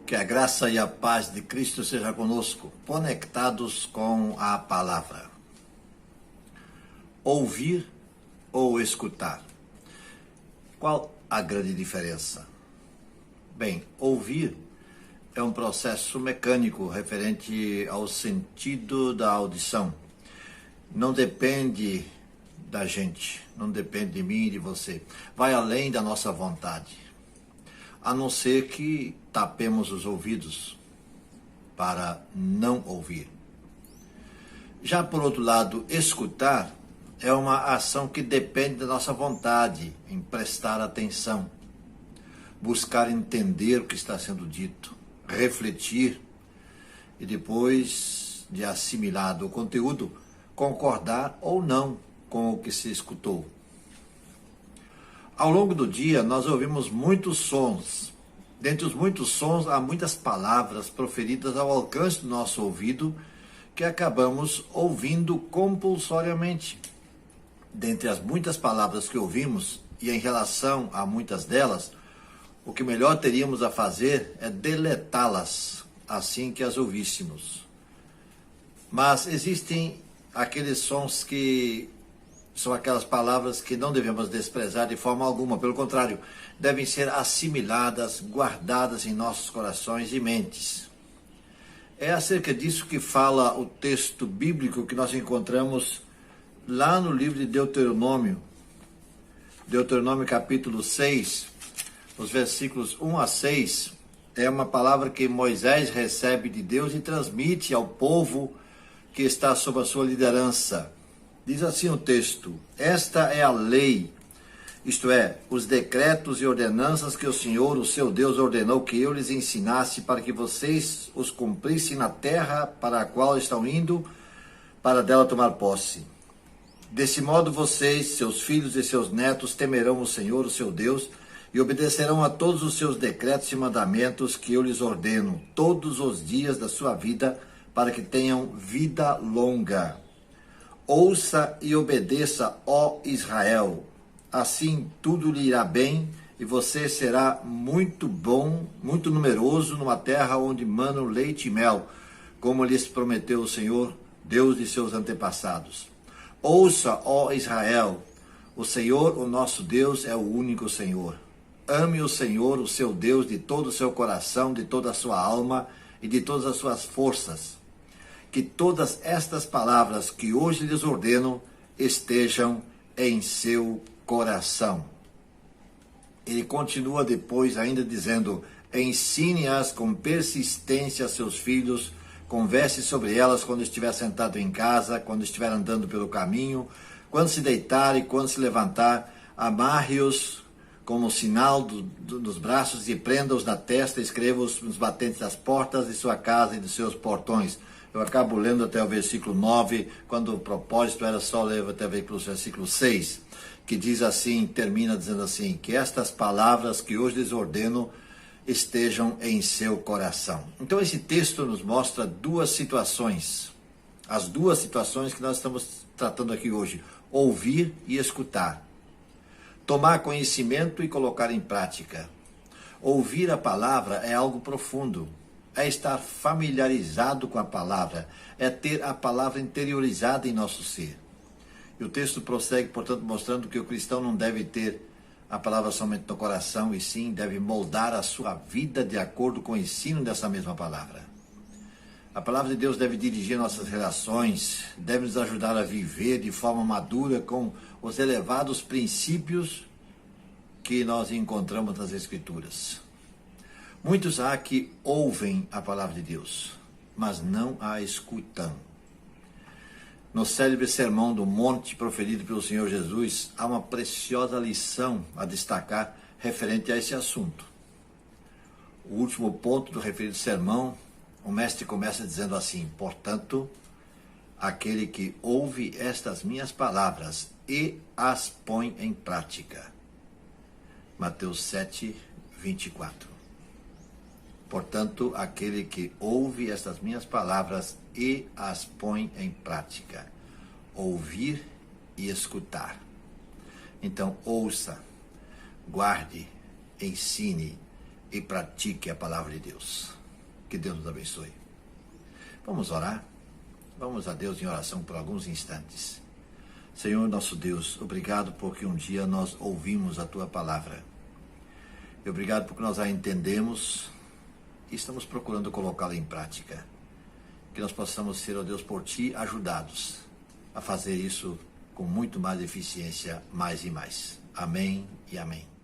Que a graça e a paz de Cristo seja conosco, conectados com a palavra. Ouvir ou escutar? Qual a grande diferença? Bem, ouvir é um processo mecânico referente ao sentido da audição. Não depende da gente, não depende de mim e de você. Vai além da nossa vontade. A não ser que tapemos os ouvidos para não ouvir. Já por outro lado, escutar é uma ação que depende da nossa vontade em prestar atenção, buscar entender o que está sendo dito, refletir e depois de assimilado o conteúdo, concordar ou não com o que se escutou. Ao longo do dia, nós ouvimos muitos sons. Dentre os muitos sons, há muitas palavras proferidas ao alcance do nosso ouvido que acabamos ouvindo compulsoriamente. Dentre as muitas palavras que ouvimos, e em relação a muitas delas, o que melhor teríamos a fazer é deletá-las assim que as ouvíssemos. Mas existem aqueles sons que são aquelas palavras que não devemos desprezar de forma alguma. Pelo contrário, devem ser assimiladas, guardadas em nossos corações e mentes. É acerca disso que fala o texto bíblico que nós encontramos lá no livro de Deuteronômio. Deuteronômio capítulo 6, os versículos 1 a 6, é uma palavra que Moisés recebe de Deus e transmite ao povo que está sob a sua liderança. Diz assim o texto: esta é a lei, isto é, os decretos e ordenanças que o Senhor, o seu Deus, ordenou que eu lhes ensinasse para que vocês os cumprissem na terra para a qual estão indo, para dela tomar posse. Desse modo vocês, seus filhos e seus netos temerão o Senhor, o seu Deus, e obedecerão a todos os seus decretos e mandamentos que eu lhes ordeno todos os dias da sua vida, para que tenham vida longa. Ouça e obedeça, ó Israel, assim tudo lhe irá bem e você será muito bom, muito numeroso numa terra onde manam leite e mel, como lhes prometeu o Senhor, Deus de seus antepassados. Ouça, ó Israel, o Senhor, o nosso Deus, é o único Senhor. Ame o Senhor, o seu Deus, de todo o seu coração, de toda a sua alma e de todas as suas forças. Que todas estas palavras que hoje lhes ordeno estejam em seu coração. Ele continua depois ainda dizendo: ensine-as com persistência a seus filhos, converse sobre elas quando estiver sentado em casa, quando estiver andando pelo caminho, quando se deitar e quando se levantar, amarre-os como sinal dos braços e prenda-os na testa, escreva-os nos batentes das portas de sua casa e dos seus portões. Eu acabo lendo até o versículo 9, quando o propósito era só ler até o versículo 6, que diz assim, termina dizendo assim: que estas palavras que hoje lhes ordeno estejam em seu coração. Então esse texto nos mostra duas situações, as duas situações que nós estamos tratando aqui hoje: ouvir e escutar. Tomar conhecimento e colocar em prática. Ouvir a palavra é algo profundo. É estar familiarizado com a palavra, é ter a palavra interiorizada em nosso ser. E o texto prossegue, portanto, mostrando que o cristão não deve ter a palavra somente no coração, e sim deve moldar a sua vida de acordo com o ensino dessa mesma palavra. A palavra de Deus deve dirigir nossas relações, deve nos ajudar a viver de forma madura com os elevados princípios que nós encontramos nas Escrituras. Muitos há que ouvem a palavra de Deus, mas não a escutam. No célebre sermão do monte proferido pelo Senhor Jesus, há uma preciosa lição a destacar referente a esse assunto. O último ponto do referido sermão, o mestre começa dizendo assim: portanto, aquele que ouve estas minhas palavras e as põe em prática. Mateus 7, 24. Portanto, aquele que ouve estas minhas palavras e as põe em prática. Ouvir e escutar. Então, ouça, guarde, ensine, e pratique a palavra de Deus. Que Deus nos abençoe. Vamos orar? Vamos a Deus em oração por alguns instantes. Senhor nosso Deus, obrigado porque um dia nós ouvimos a Tua palavra. E obrigado porque nós a entendemos e estamos procurando colocá-la em prática. Que nós possamos ser, ó Deus, por Ti ajudados a fazer isso com muito mais eficiência, mais e mais. Amém e amém.